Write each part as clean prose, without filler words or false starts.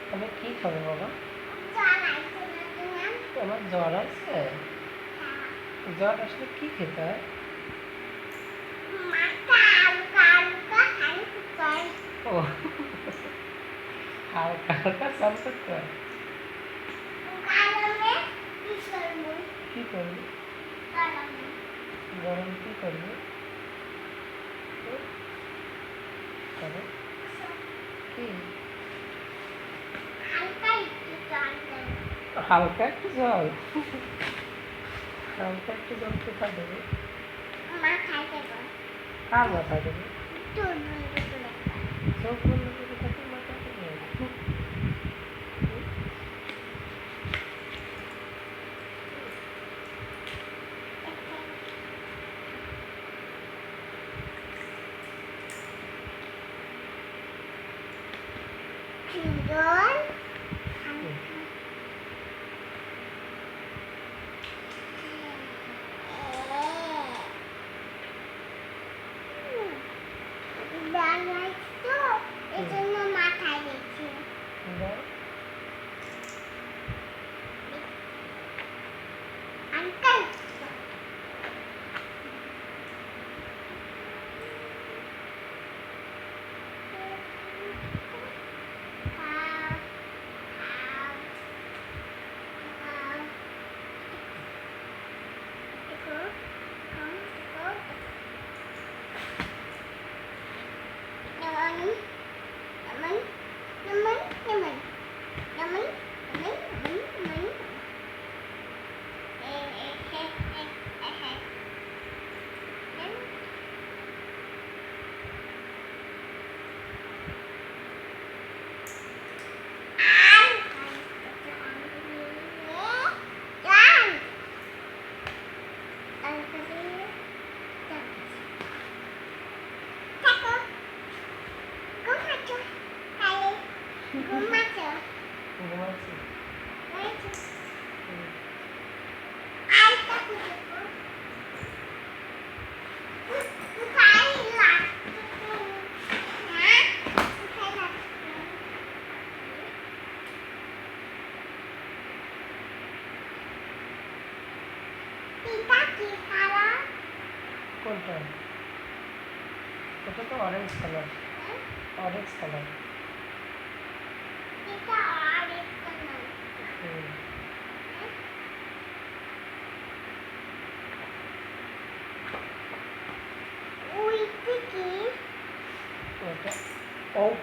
তাহলে কি খাবে বাবা? আমার জ্বর আছে। জ্বর আসলে কি খেতে হয়? ও হালকা হালকা চাল করতে হয়। কি করবি? গরম কি করবি? কি হালকা একটু জল, হালকা একটু জল কোথা দেবে? কার মাথা দেবে? চোখ বন্ধ করে থাকি মাথা দেবে? ঘুমাচ্ছে ঘুমাচ্ছি। হুম। আরেকটা খুঁজে পাবো। কোথায় লাগছে? হ্যাঁ? কোথায় লাগছে? এটা কি কালার? কোনটা? ওটা তো অরেঞ্জ কালার। হ্যাঁ? Orange colour. এটা অরেঞ্জ কালার। হুম। হ্যাঁ? ওইটা কি? ওটা ওম।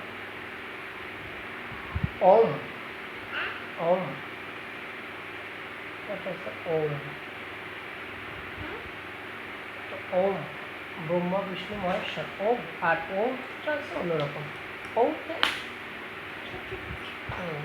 ওম। হ্যাঁ? ওম। ওটা হচ্ছে ওম। হ্যাঁ? তো ওম ব্রহ্মা বিষ্ণু মহেশ্বর ওম। আর ওমটা হচ্ছে অন্যরকম। ওমটা হুম।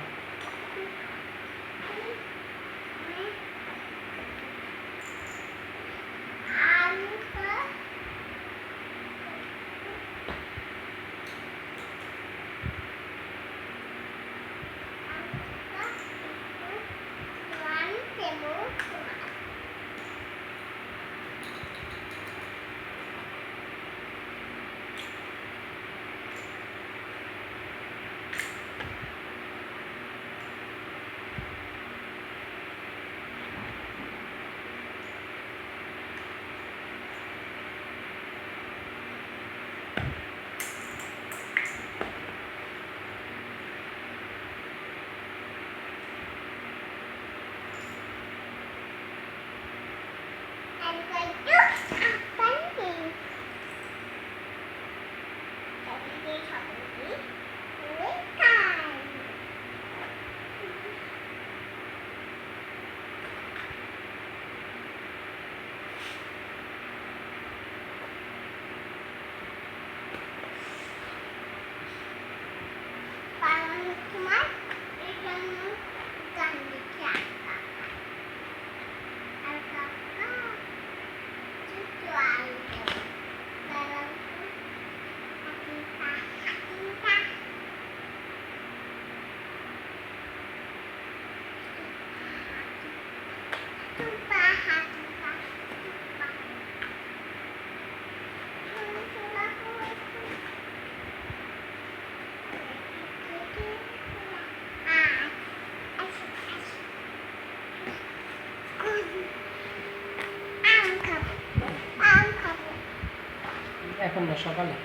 এখন না, সকালে।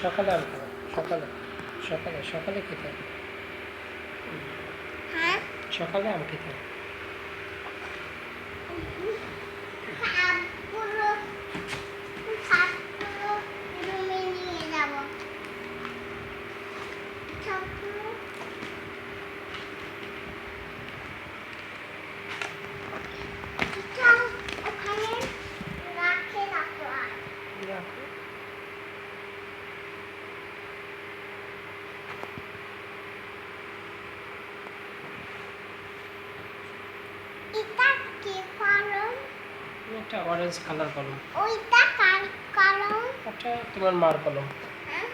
সকালে আম খাবো। সকালে সকালে সকালে খেতে হবে। হ্যাঁ সকালে আম খেতে হবে। সবগুলো সবগুলো রুমে নিয়ে যাবো সবগুলো এটা ওখানে রাখে রাখো আর রাখো। এটা কি কলম একটা অরেঞ্জ কালার কলম। ওইটা কার কলম ওটা তোমার মার কলম। হ্যাঁ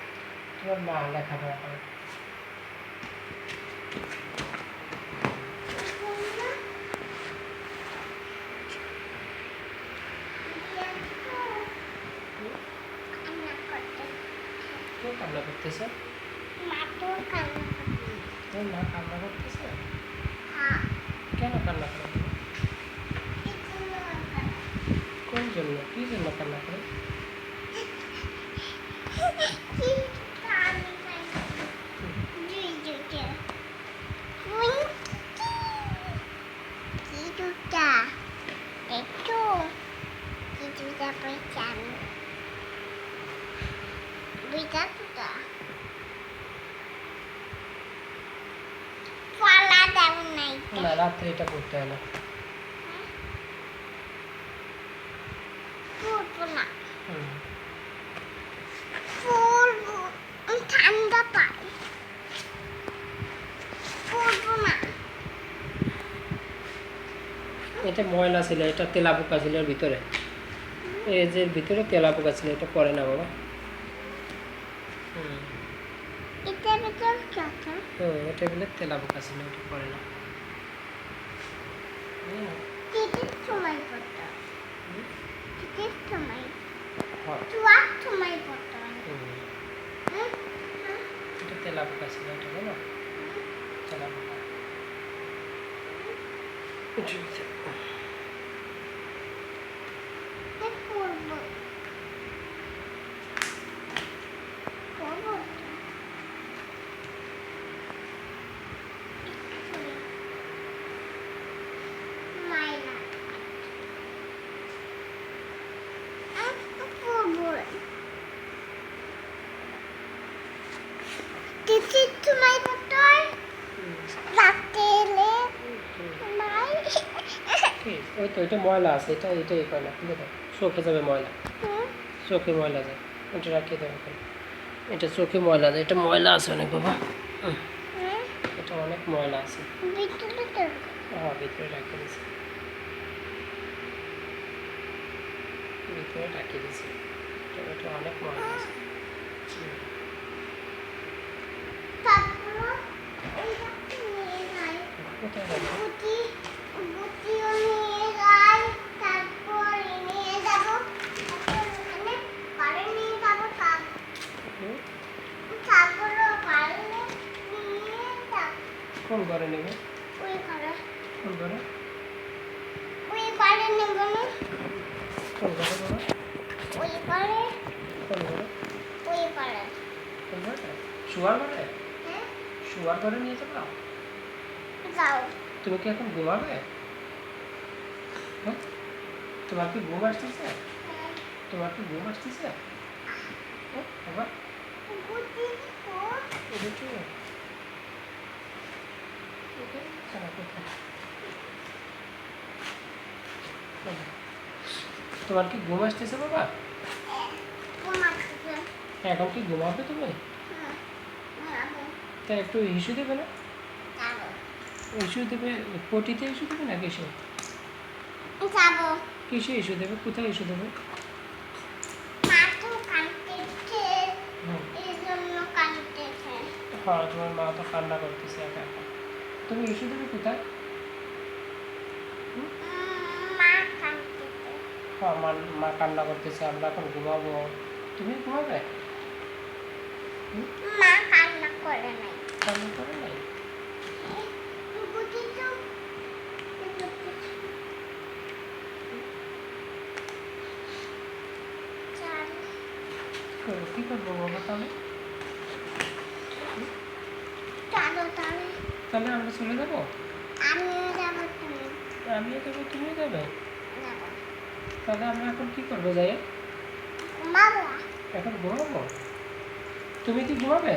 তোমার মা লেখাপড়া করে। কে কান্না করতেছে? তোর মা কান্না করতেছে? কেন কান্না করে? কোন জন্য? কি জন্য কান্না করে? না, রাত্রে এটা করতে হয় না। হুম। ঠান্ডা পাই করবো না এটা ময়লা ছিল, এটা তেলা পোকা ছিল এর ভিতরে। এই যে ভিতরে তেলা পোকা ছিল, এটা পরে না বাবা। হুম। এটার কথা টেবিলের তেলাপোকা ছিল, ওটা পড়ে না। চিঠির সময় পড়তে হয়। চিঠির সময় হ্যাঁ, চুয়ার সময় পড়তে হয়। এটা তেলাপোকা ছিল, এটা জানো? তেলাপোকা। পড়বো পড়বো মাইনা পড়বো চিঠির সময় পড়তে হয়। রাতে এলে মাই ওই তো, এটা ময়লা আছে, এটা এই করে না, খুলে দাও, চোখে যাবে ময়লা, চোখে ময়লা যায়, এটা রাখিয়ে দেবে এখন। এটা চোখে ময়লা যায়, এটা ময়লা আছে অনেক বাবা, এটা অনেক ময়লা আছে। ভিতরে তো হ্যাঁ, ভিতরে রাখিয়ে দিয়েছি, ভিতরে রাখিয়ে দিয়েছি, এটা অনেক ময়লা আছে। তারপর এইটাকে নিয়ে যাই কোথায় রাখবো? বুটিও নিয়ে যাই, তারপর নিয়ে যাবো, তারপর ওখানে ঘরে নিয়ে যাবো, তারপর ঘরে নিয়ে যাবো। কোন ঘরে নেবে? ওই ঘরে কোন ঘরে? নেবো না, কোন ঘরে বাবা? ওই ঘরে কোন ঘরে? ওই ঘরে কোন ঘরে? শোয়ার ঘরে? হ্যাঁ শোয়ার ঘরে নিয়ে যাবো? যাও। তুমি কি এখন ঘুমাবে? হ্যাঁ, তোমার কি ঘুম আসতেছে? তোমার কি ঘুম আসতেছে? হ্যাঁ, বাবা, বুটি এটা কি? এটা ছাড়া কোথায়? বাবা, তোমার কি ঘুম আসতেছে বাবা? ঘুমাচ্ছে। এখন কি ঘুমাবে তুমি? ঘুমাবো তা একটু ইস্যু দেবে না? যাবো ইস্যু দেবে, পটিতে ইস্যু দেবে না কিসে? যাবো। কিসে ইস্যু দেবে? কোথায় ইস্যু দেবে? মা তো কাঁদতেছে, হুম, এই জন্য কাঁদতেছে। হ্যাঁ, তোমার মা তো কান্না করতেছে একা একা। তুমি ইস্যু দেবে কোথায়? মা কাঁদতেছে। হ্যাঁ, মা কান্না করতেছে, আমরা এখন ঘুমাবো, তুমি ঘুমাবে? মা কান্না করে নাই। কান্না করে নাই? বুঝি তো কি করবো বাবা তাহলে? চলো তাহলে তাহলে আমরা চলে যাবো? আমিও যাবো, তুমি আমিও যাবো, তুমিও যাবে? যাবো। তাহলে আমরা এখন কি করবো যাই? ঘুমাবো। এখন ঘুমাবো? তুমি কি ঘুমাবে?